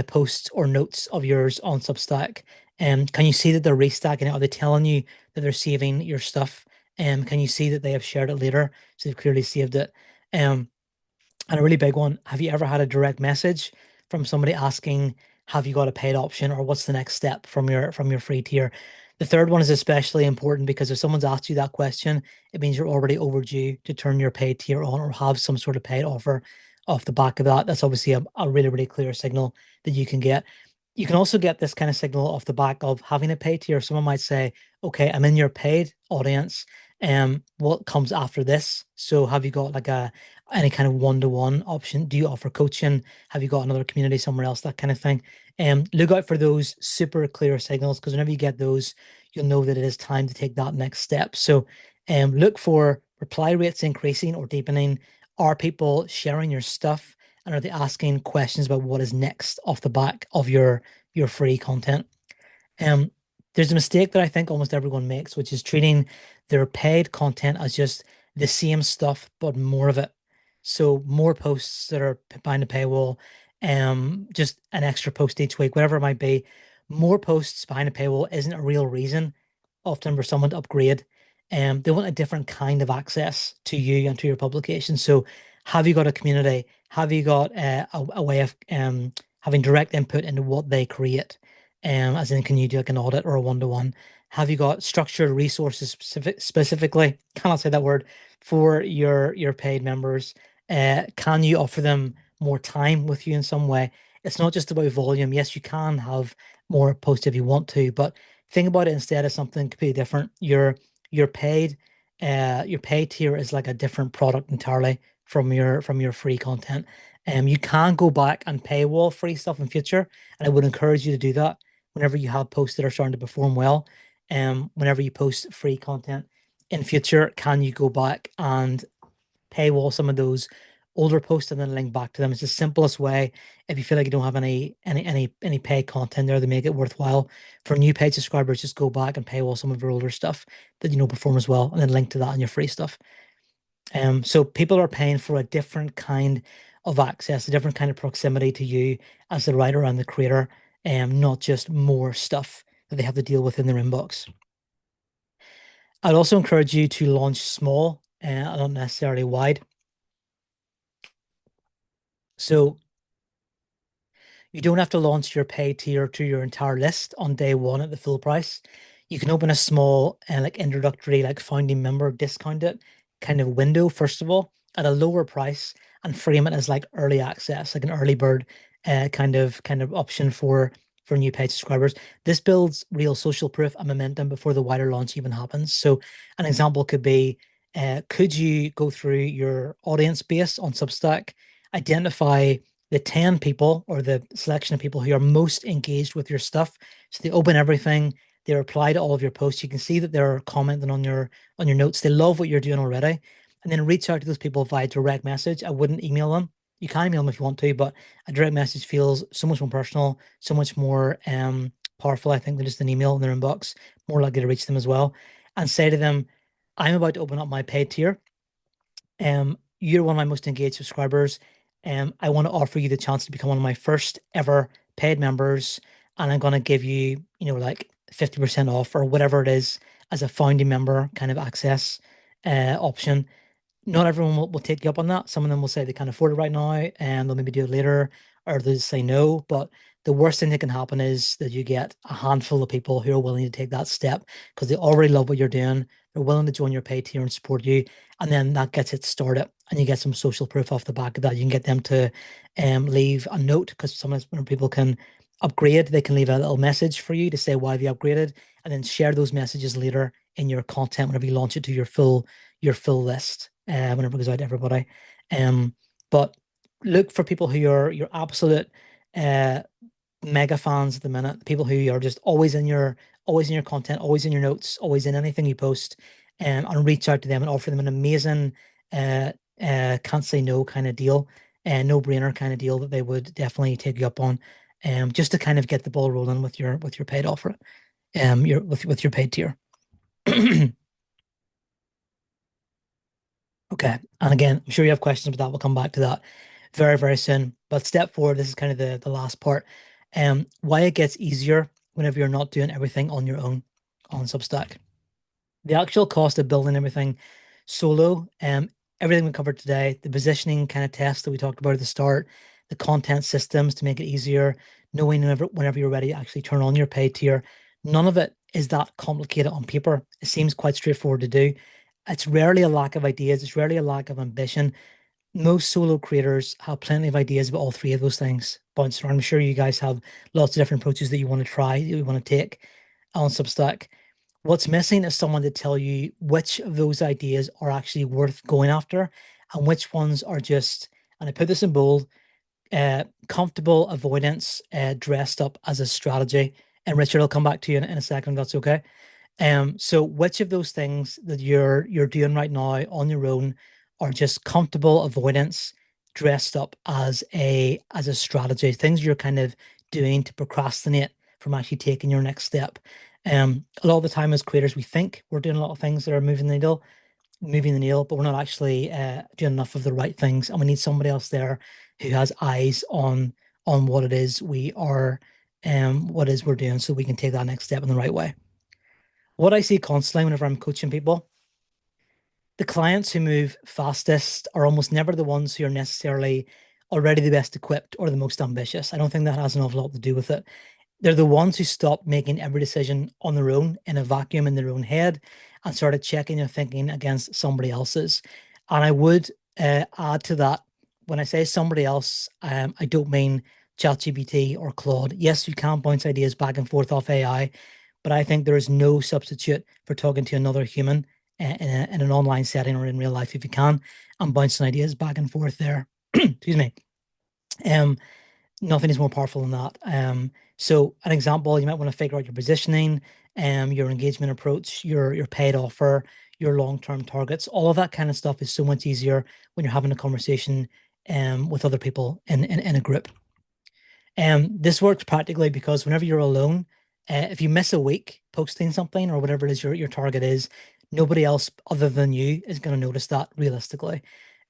posts or notes of yours on Substack? Can you see that they're restacking it? Are they telling you that they're saving your stuff? Can you see that they have shared it later? So they've clearly saved it. Um, and a really big one, have you ever had a direct message from somebody asking, have you got a paid option or what's the next step from your free tier? The third one is especially important because if someone's asked you that question, it means you're already overdue to turn your paid tier on or have some sort of paid offer off the back of that. That's obviously a really, really clear signal that you can get. You can also get this kind of signal off the back of having a paid tier. Someone might say, okay, I'm in your paid audience. What comes after this? So have you got like any kind of one-to-one option? Do you offer coaching? Have you got another community somewhere else? That kind of thing. Look out for those super clear signals because whenever you get those, you'll know that it is time to take that next step. So look for reply rates increasing or deepening. Are people sharing your stuff? And are they asking questions about what is next off the back of your free content? Um, there's a mistake that I think almost everyone makes, which is treating their paid content as just the same stuff, but more of it. So more posts that are behind a paywall, just an extra post each week, whatever it might be. More posts behind a paywall isn't a real reason often for someone to upgrade. They want a different kind of access to you and to your publication. So have you got a community? Have you got a way of having direct input into what they create? As in, can you do like an audit or a one-to-one? Have you got structured resources specifically, cannot say that word, for your paid members? Can you offer them more time with you in some way? It's not just about volume. Yes, you can have more posts if you want to, but think about it instead as something completely different. Your paid your paid tier is like a different product entirely from your free content. You can go back and paywall free stuff in future, and I would encourage you to do that whenever you have posts that are starting to perform well. Whenever you post free content in future, can you go back and paywall some of those older posts and then link back to them? It's the simplest way. If you feel like you don't have any paid content there to make it worthwhile for new paid subscribers, just go back and paywall some of your older stuff that you know perform as well, and then link to that on your free stuff. So people are paying for a different kind of access, a different kind of proximity to you as the writer and the creator, not just more stuff that they have to deal with in their inbox. I'd also encourage you to launch small, not necessarily wide. So you don't have to launch your paid tier to your entire list on day one at the full price. You can open a small like introductory, like founding member discounted kind of window, first of all, at a lower price and frame it as like early access, like an early bird kind of option for new paid subscribers. This builds real social proof and momentum before the wider launch even happens. So an example could be could you go through your audience base on Substack, identify the 10 people or the selection of people who are most engaged with your stuff. So they open everything, they reply to all of your posts. You can see that they're commenting on your notes. They love what you're doing already. And then reach out to those people via direct message. I wouldn't email them. You can email them if you want to, but a direct message feels so much more personal, so much more powerful, I think, than just an email in their inbox, more likely to reach them as well. And say to them, I'm about to open up my paid tier. You're one of my most engaged subscribers. I want to offer you the chance to become one of my first ever paid members, and I'm going to give you, like 50% off or whatever it is as a founding member kind of access option. Not everyone will take you up on that. Some of them will say they can't afford it right now and they'll maybe do it later, or they'll just say no. But the worst thing that can happen is that you get a handful of people who are willing to take that step because they already love what you're doing. They're willing to join your paid tier and support you. And then that gets it started and you get some social proof off the back of that. You can get them to leave a note because sometimes when people can upgrade, they can leave a little message for you to say why they upgraded and then share those messages later in your content whenever you launch it to your full list, whenever it goes out to everybody. But look for people who are your absolute uh mega fans at the minute, people who are just always in your content, always in your notes, always in anything you post, and reach out to them and offer them an amazing uh can't say no kind of deal, and no-brainer kind of deal that they would definitely take you up on, just to kind of get the ball rolling with your paid offer, your with your paid tier. Okay. And again, I'm sure you have questions about that. We'll come back to that very, very soon. But step forward, this is kind of the last part. Why it gets easier whenever you're not doing everything on your own on Substack. The actual cost of building everything solo, everything we covered today, the positioning kind of tests that we talked about at the start, the content systems to make it easier, knowing whenever you're ready to actually turn on your paid tier, none of it is that complicated on paper. It seems quite straightforward to do. It's rarely a lack of ideas, it's rarely a lack of ambition. Most solo creators have plenty of ideas about all three of those things bouncing around. I'm sure you guys have lots of different approaches that you want to try, that you want to take on Substack. What's missing is someone to tell you which of those ideas are actually worth going after and which ones are just, and I put this in bold, comfortable avoidance dressed up as a strategy. And Richard, I'll come back to you in a second, if that's okay. So which of those things that you're doing right now on your own are just comfortable avoidance dressed up as a strategy, things you're kind of doing to procrastinate from actually taking your next step. A lot of the time as creators, we think we're doing a lot of things that are moving the needle, but we're not actually doing enough of the right things, and we need somebody else there who has eyes on what it is what it is we're doing, so we can take that next step in the right way. What I see constantly whenever I'm coaching people, the clients who move fastest are almost never the ones who are necessarily already the best equipped or the most ambitious. I don't think that has an awful lot to do with it. They're the ones who stopped making every decision on their own in a vacuum in their own head and started checking their thinking against somebody else's. And I would add to that, when I say somebody else, I don't mean ChatGPT or Claude. Yes, you can bounce ideas back and forth off AI, but I think there is no substitute for talking to another human in an online setting or in real life if you can, and bouncing ideas back and forth there. Excuse me. Um, Nothing is more powerful than that. So an example, you might want to figure out your positioning, your engagement approach, your paid offer, your long-term targets. All of that kind of stuff is so much easier when you're having a conversation with other people in a group. This works practically because whenever you're alone, if you miss a week posting something or whatever it is your target is, nobody else other than you is going to notice that realistically.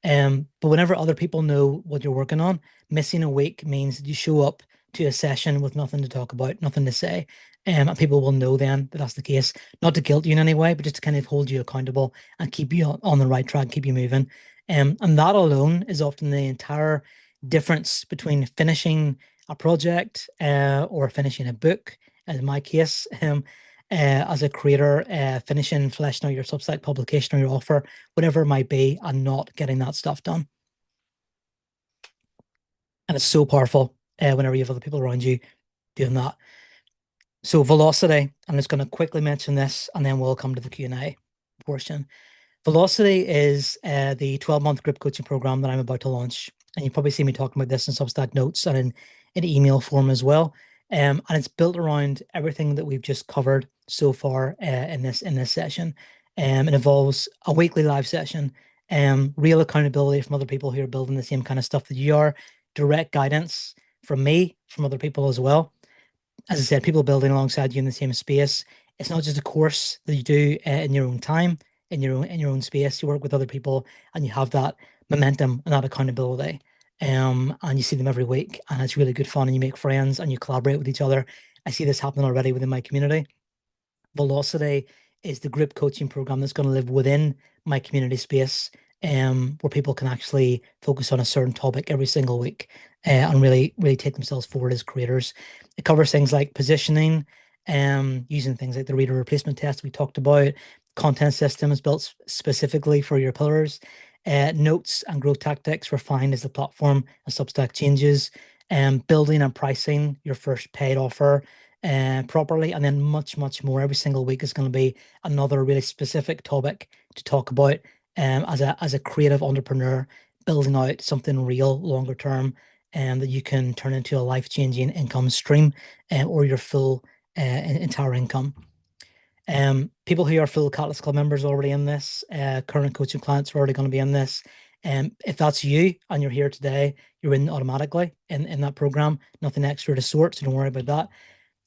But whenever other people know what you're working on, missing a week means that you show up to a session with nothing to talk about, nothing to say. And people will know then that that's the case. Not to guilt you in any way, but just to kind of hold you accountable and keep you on the right track, keep you moving. And that alone is often the entire difference between finishing a project or finishing a book, in my case, as a creator, finishing, fleshing out your Substack publication or your offer, whatever it might be, and not getting that stuff done. And it's so powerful whenever you have other people around you doing that. So velocity, I'm just going to quickly mention this, and then we'll come to the Q&A portion. Velocity is the 12-month group coaching program that I'm about to launch. And you probably see me talking about this in Substack notes and in email form as well. And it's built around everything that we've just covered so far in this session. It involves a weekly live session, real accountability from other people who are building the same kind of stuff that you are, direct guidance from me, from other people as well. As I said, people building alongside you in the same space. It's not just a course that you do in your own time, in your own space. You work with other people, and you have that momentum and that accountability. And you see them every week, and it's really good fun. And you make friends, and you collaborate with each other. I see this happening already within my community. Velocity is the group coaching program that's going to live within my community space. where people can actually focus on a certain topic every single week, and really, really take themselves forward as creators. It covers things like positioning, using things like the reader replacement test we talked about, content systems built specifically for your pillars, notes and growth tactics refined as the platform and Substack changes, building and pricing your first paid offer properly, and then much, much more. Every single week is going to be another really specific topic to talk about as a creative entrepreneur, building out something real longer term, that you can turn into a life-changing income stream, or your full entire income. People who are full Catalyst Club members are already in this. Current coaching clients are already going to be in this. If that's you and you're here today, you're in automatically in that program. Nothing extra to sort, so don't worry about that.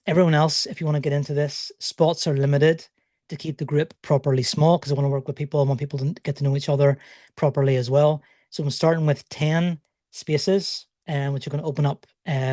Everyone else, if you want to get into this, spots are limited to keep the group properly small, because I want to work with people. I want people to get to know each other properly as well. So I'm starting with 10 spaces, which are going to open up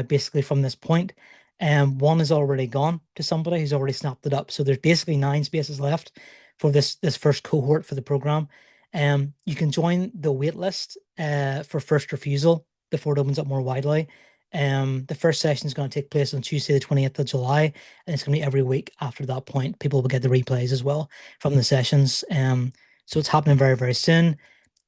basically from this point. One is already gone to somebody who's already snapped it up. So there's basically 9 spaces left for this first cohort for the program. You can join the wait list for first refusal before it opens up more widely. The first session is going to take place on Tuesday, the 28th of July, and it's going to be every week after that point. People will get the replays as well from the sessions. So it's happening very, very soon.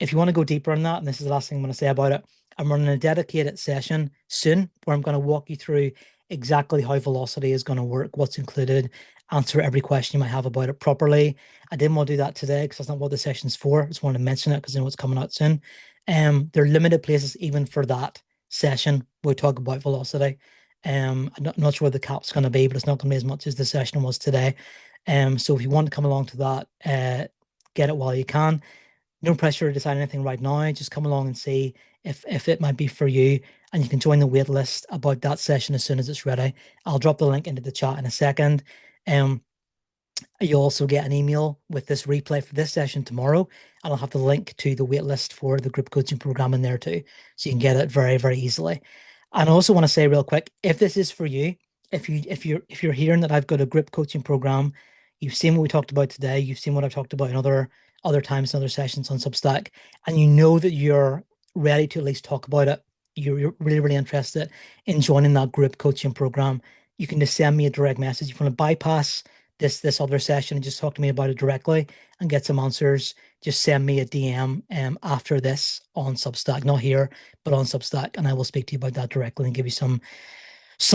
If you want to go deeper on that, and this is the last thing I'm going to say about it, I'm running a dedicated session soon where I'm going to walk you through exactly how Velocity is going to work, what's included, answer every question you might have about it properly. I didn't want to do that today because that's not what the session's for. I just wanted to mention it because I know it's coming out soon. There are limited places even for that session. We'll talk about Velocity. I'm not sure what the cap's going to be, but it's not going to be as much as the session was today. So if you want to come along to that, get it while you can. No pressure to decide anything right now. Just come along and see if it might be for you, and you can join the wait list about that session as soon as it's ready. I'll drop the link into the chat in a second. Um, You'll also get an email with this replay for this session tomorrow, and I'll have the link to the waitlist for the group coaching program in there too, so you can get it very, very easily. And I also want to say real quick, if this is for you, if you're hearing that I've got a group coaching program, you've seen what we talked about today, you've seen what I've talked about in other times and other sessions on Substack, and you know that you're ready to at least talk about it, you're really, really interested in joining that group coaching program, you can just send me a direct message. If you want to bypass this other session and just talk to me about it directly and get some answers, just send me a DM after this on Substack, not here, but on Substack, and I will speak to you about that directly and give you some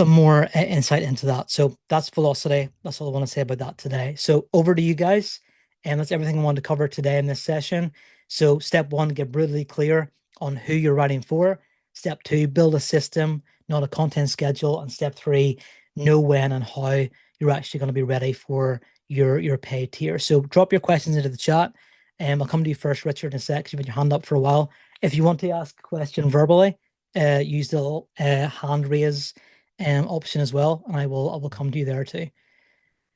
more insight into that. So that's Velocity. That's all I want to say about that today. So over to you guys. And that's everything I wanted to cover today in this session. So step 1, get brutally clear on who you're writing for. Step 2, build a system, not a content schedule. And step 3, know when and how you're actually going to be ready for your paid tier. So drop your questions into the chat. I'll come to you first, Richard, in a sec. You've had your hand up for a while. If you want to ask a question verbally, use the little hand raise option as well, and I will come to you there too.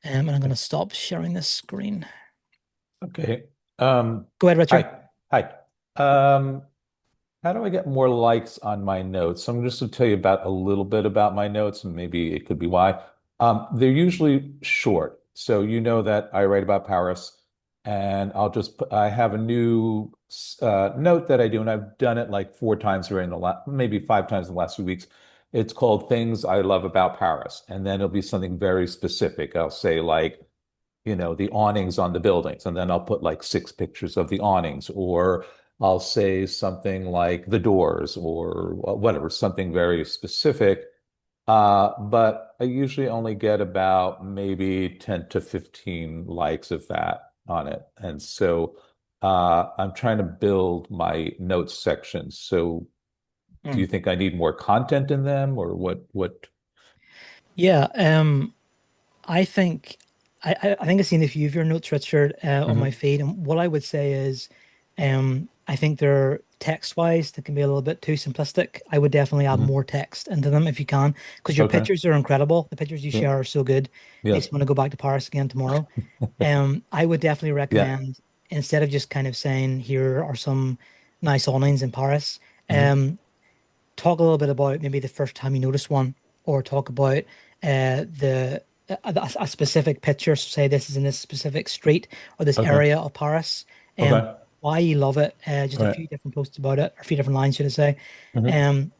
And I'm going to stop sharing this screen. Okay. Go ahead, Richard. Hi. Hi. Um, how do I get more likes on my notes? I'm just going to tell you about a little bit about my notes, and maybe it could be why. They're usually short. So you know that I write about Paris, and I have a new note that I do, and I've done it like 4 times during maybe 5 times in the last few weeks. It's called Things I Love About Paris. And then it'll be something very specific. I'll say like, the awnings on the buildings, and then I'll put like 6 pictures of the awnings, or I'll say something like the doors or whatever, something very specific. But I usually only get about maybe 10 to 15 likes of that on it. And so I'm trying to build my notes section. So do you Mm. think I need more content in them, or what? Yeah, I think I think I've seen a few of your notes, Richard, on my Mhm. feed, and what I would say is, I think they're text-wise they can be a little bit too simplistic. I would definitely add Mhm. more text into them if you can, because your Okay. pictures are incredible. The pictures you Yeah. share are so good. Makes Yes. me want to go back to Paris again tomorrow. I would definitely Yeah. recommend, instead of just kind of saying here are some nice awnings in Paris, Mhm. talk a little bit about maybe the first time you noticed one, or talk about the a specific picture. So say this is in this specific street or this Okay. area of Paris. Um, Okay. why you love it, just a Right. few different posts about it, or a few different lines, should I say, Hmm.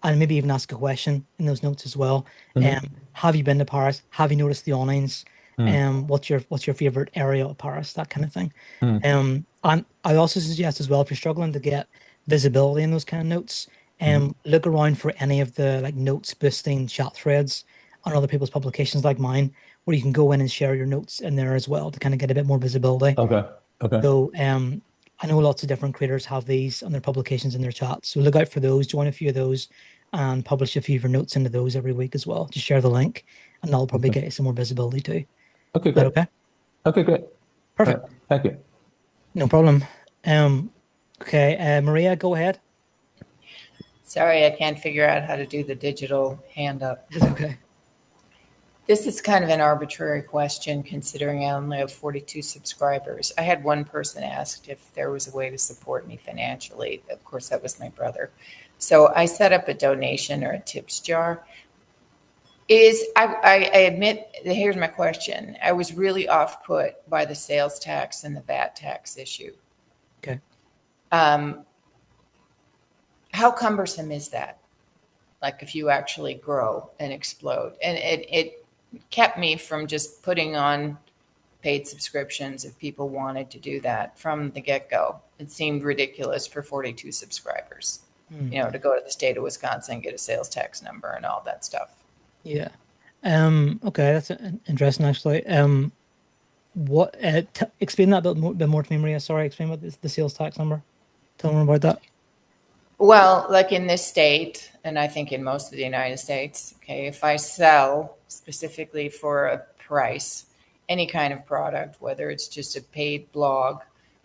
and maybe even ask a question in those notes as well. Hmm. Have you been to Paris? Have you noticed the awnings? Hmm. What's your favorite area of Paris? That kind of thing. Hmm. And I also suggest as well, if you're struggling to get visibility in those kind of notes, Hmm. look around for any of the like notes boosting chat threads on other people's publications like mine, where you can go in and share your notes in there as well to kind of get a bit more visibility. Okay. Okay. So I know lots of different creators have these on their publications in their chats. So look out for those, join a few of those, and publish a few of your notes into those every week as well. Just share the link, and that'll probably Okay. get you some more visibility too. Is Okay, that great. okay? Okay, great. All right. Perfect. Thank you. No problem. Um, okay, Maria, go ahead. Sorry, I can't figure out how to do the digital hand up. It's okay. This is kind of an arbitrary question considering I only have 42 subscribers. I had one person asked if there was a way to support me financially. Of course, that was my brother. So I set up a donation or a tips jar. I admit, here's my question. I was really off put by the sales tax and the VAT tax issue. Okay. Um, how cumbersome is that? Like if you actually grow and explode. And it kept me from just putting on paid subscriptions if people wanted to do that from the get-go. It seemed ridiculous for 42 subscribers, Hmm. to go to the state of Wisconsin and get a sales tax number and all that stuff. Yeah. Okay, that's interesting actually. What t explain that bit more to me, Maria. Sorry, explain what the sales tax number. Tell me more about that. Well, like in this state, and I think in most of the United States, okay, if I sell specifically for a price, any kind of product, whether it's just a paid blog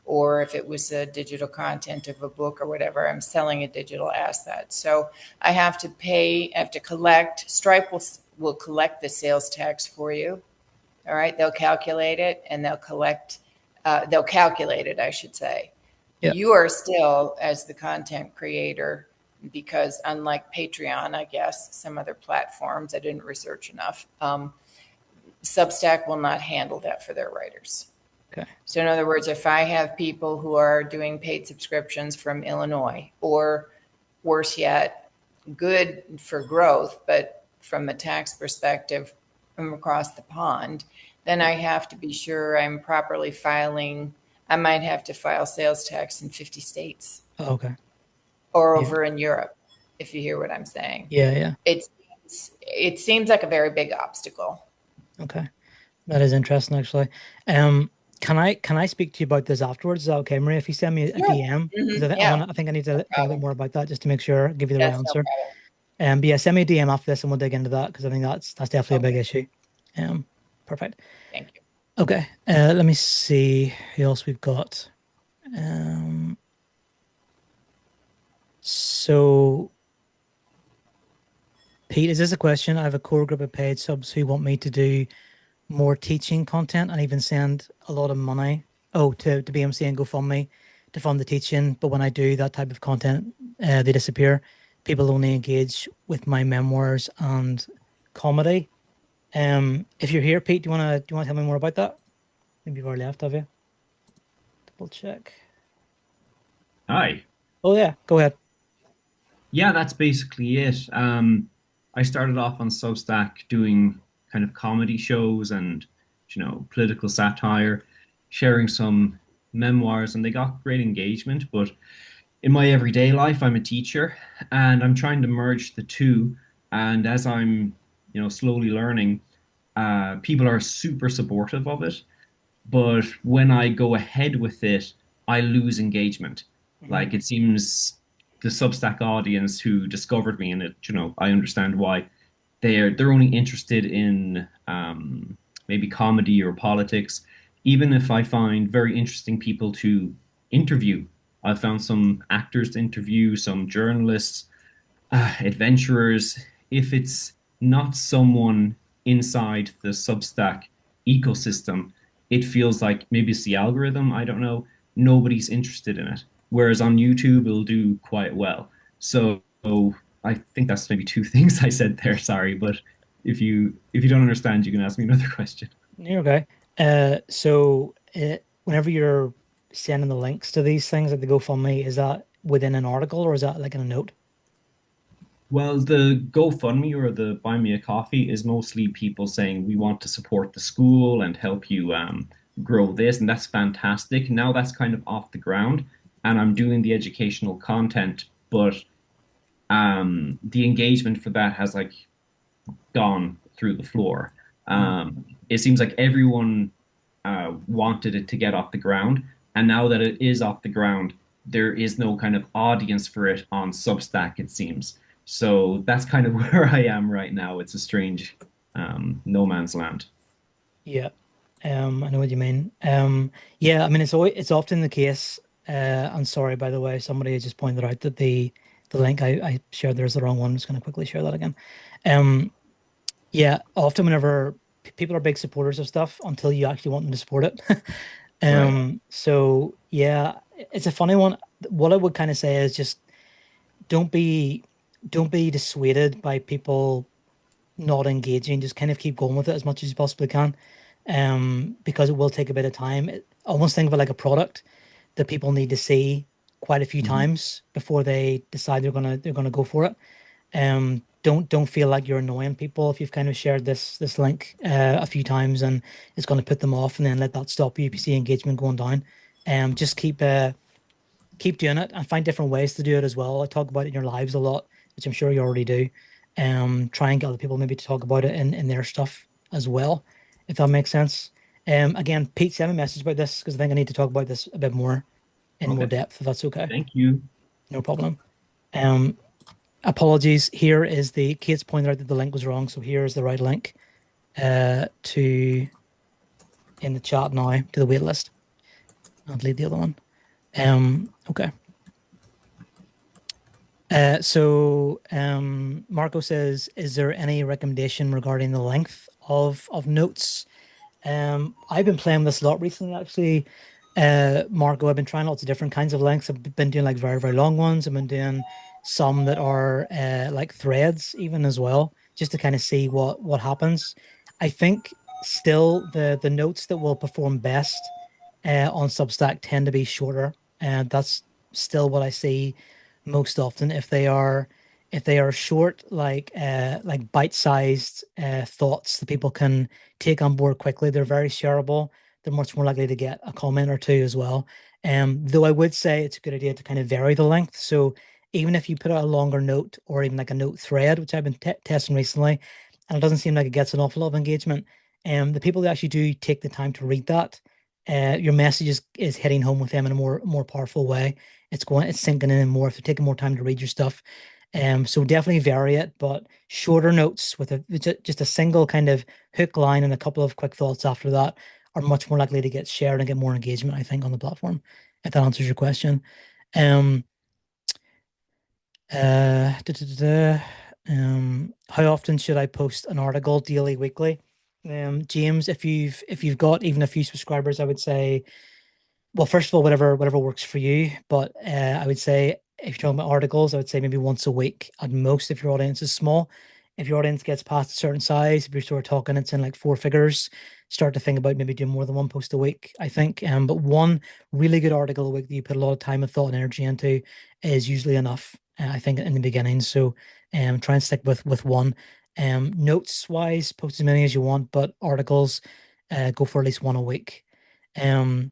or if it was a digital content of a book or whatever, I'm selling a digital asset. So I have to pay, I have to collect, Stripe will collect the sales tax for you. All right, they'll calculate it and they'll calculate it, I should say. Yeah. You are still, as the content creator, because unlike Patreon, I guess, some other platforms, I didn't research enough, Substack will not handle that for their writers. Okay. So, in other words, if I have people who are doing paid subscriptions from Illinois, or worse yet, good for growth, but from a tax perspective from across the pond, then Yeah. I have to be sure I'm properly filing. I might have to file sales tax in 50 states Oh, okay. or Yeah. over in Europe, if you hear what I'm saying. Yeah. Yeah. It seems like a very big obstacle. Okay. That is interesting actually. Um, can I speak to you about this afterwards? Is that okay, Maria? If you send me a Sure. DM, because Yeah, I think I need no to think a bit problem. more about that just to make sure, give you the right That's no answer. problem. But yeah, send me a DM after this and we'll dig into that because I think that's definitely a big Okay. issue. Perfect. Thank you. Okay. Let me see who else we've got. Um, so Pete, is this a question? I have a core group of paid subs who want me to do more teaching content and even send a lot of money, to BMC and GoFundMe to fund the teaching. But when I do that type of content, they disappear. People only engage with my memoirs and comedy. If you're here, Pete, do you want to tell me more about that? Maybe you've already left, have you? Double check. Hi. Oh yeah, go ahead. Yeah, that's basically it. I started off on Substack doing kind of comedy shows and, political satire, sharing some memoirs, and they got great engagement. But in my everyday life, I'm a teacher and I'm trying to merge the two. And as I'm, slowly learning, people are super supportive of it. But when I go ahead with it, I lose engagement. Hmm. Like it seems the Substack audience who discovered me in it, I understand why they're only interested in maybe comedy or politics. Even if I find very interesting people to interview, I found some actors to interview, some journalists, adventurers, if it's not someone inside the Substack ecosystem, it feels like maybe it's the algorithm. I don't know. Nobody's interested in it. Whereas on YouTube, it'll do quite well. So I think that's maybe two things I said there. Sorry, but if you don't understand, you can ask me another question. You're okay. So whenever you're sending the links to these things like the GoFundMe, is that within an article or is that like in a note? Well, the GoFundMe or the Buy Me a Coffee is mostly people saying we want to support the school and help you grow this, and that's fantastic. Now that's kind of off the ground, and I'm doing the educational content, but the engagement for that has like gone through the floor. Hmm. It seems like everyone wanted it to get off the ground, and now that it is off the ground, there is no kind of audience for it on Substack, it seems. So that's kind of where I am right now. It's a strange no man's land. Yeah. I know what you mean. Yeah, I mean it's often the case. I'm sorry, by the way, somebody just pointed out that the link I shared there is the wrong one. I'm just gonna quickly share that again. Um, yeah, often whenever people are big supporters of stuff until you actually want them to support it. Right. So yeah, it's a funny one. What I would kind of say is just don't be don't be dissuaded by people not engaging. Just kind of keep going with it as much as you possibly can. Because it will take a bit of time. Almost think of it like a product that people need to see quite a few Mhm. times before they decide they're gonna go for it. Don't feel like you're annoying people if you've kind of shared this link a few times and it's going to put them off, and then let that stop you if you see engagement going down. Just keep doing it and find different ways to do it as well. I talk about it in your lives a lot, which I'm sure you already do. Try and get other people maybe to talk about it in their stuff as well, if that makes sense. Again, Pete, send me a message about this because I think I need to talk about this a bit more in more Okay. depth, if that's okay. Thank you. No problem. Um, Apologies. Here is the Kate's pointed out that the link was wrong, so here is the right link to in the chat now to the wait list. I'll delete the other one. Okay. Marco says, is there any recommendation regarding the length of notes? I've been playing this a lot recently, actually. Marco, I've been trying lots of different kinds of lengths. I've been doing like very, very long ones. I've been doing some that are like threads even as well, just to kind of see what happens. I think still the notes that will perform best on Substack tend to be shorter, and that's still what I see most often. If they are short, like bite-sized thoughts that people can take on board quickly, they're very shareable. They're much more likely to get a comment or two as well. Though I would say it's a good idea to kind of vary the length. So even if you put out a longer note or even like a note thread, which I've been testing recently, and it doesn't seem like it gets an awful lot of engagement, the people that actually do take the time to read that, your message is hitting home with them in a more powerful way. It's sinking in more if they're taking more time to read your stuff. So definitely vary it, but shorter notes with just a single kind of hook line and a couple of quick thoughts after that are much more likely to get shared and get more engagement, I think, on the platform, if that answers your question. Um, da, da, da, da. How often should I post an article, daily, weekly? James, if you've got even a few subscribers, I would say, well, first of all, whatever works for you. But I would say if you're talking about articles, I would say maybe once a week at most if your audience is small. If your audience gets past a certain size, if you're sort of talking it's in like four figures, start to think about maybe doing more than one post a week, I think. But one really good article a week that you put a lot of time and thought and energy into is usually enough, I think, in the beginning. So try and stick with one. Notes wise, post as many as you want, but articles, go for at least one a week. Um,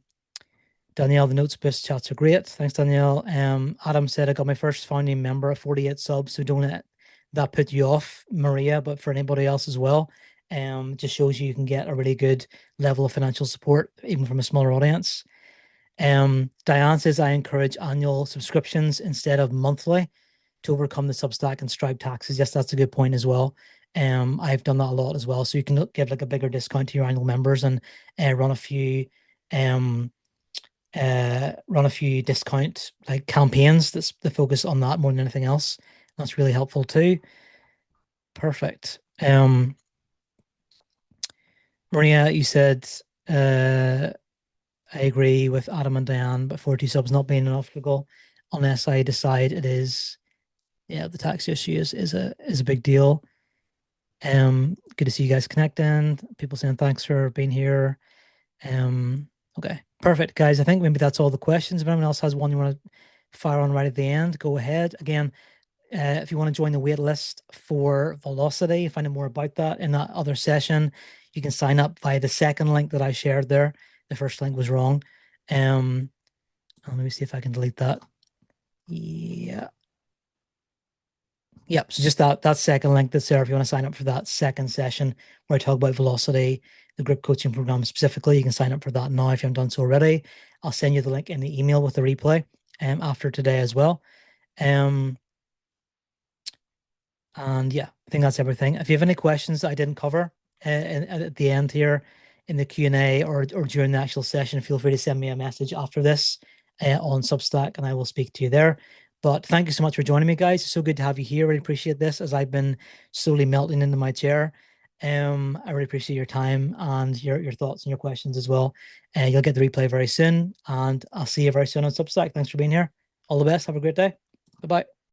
Danielle, the Notes Boost chats are great. Thanks, Danielle. Adam said I got my first founding member at 48 subs, so don't let that put you off, Maria, but for anybody else as well. Just shows you can get a really good level of financial support, even from a smaller audience. Diane says I encourage annual subscriptions instead of monthly to overcome the Substack and Stripe taxes. Yes, that's a good point as well. I've done that a lot as well. So you can give like a bigger discount to your annual members and run a few um run a few discount like campaigns that focus on that more than anything else. That's really helpful too. Perfect. Maria, you said I agree with Adam and Diane, but 42 subs not being an obstacle unless I decide it is. Yeah, the tax issue is a big deal. Good to see you guys connecting. People saying thanks for being here. Um, okay. Perfect, guys. I think maybe that's all the questions. If anyone else has one you want to fire on right at the end, go ahead. Again, if you want to join the wait list for Velocity, find out more about that in that other session, you can sign up via the second link that I shared there. The first link was wrong. Let me see if I can delete that. Yeah. Yep. So just that second link that's there if you want to sign up for that second session where I talk about Velocity, the group coaching program specifically. You can sign up for that now if you haven't done so already. I'll send you the link in the email with the replay after today as well. And yeah, I think that's everything. If you have any questions that I didn't cover at the end here in the Q&A or during the actual session, feel free to send me a message after this on Substack and I will speak to you there. But thank you so much for joining me, guys. It's so good to have you here. I really appreciate this as I've been slowly melting into my chair. I really appreciate your time and your thoughts and your questions as well. You'll get the replay very soon, and I'll see you very soon on Substack. Thanks for being here. All the best. Have a great day. Bye-bye.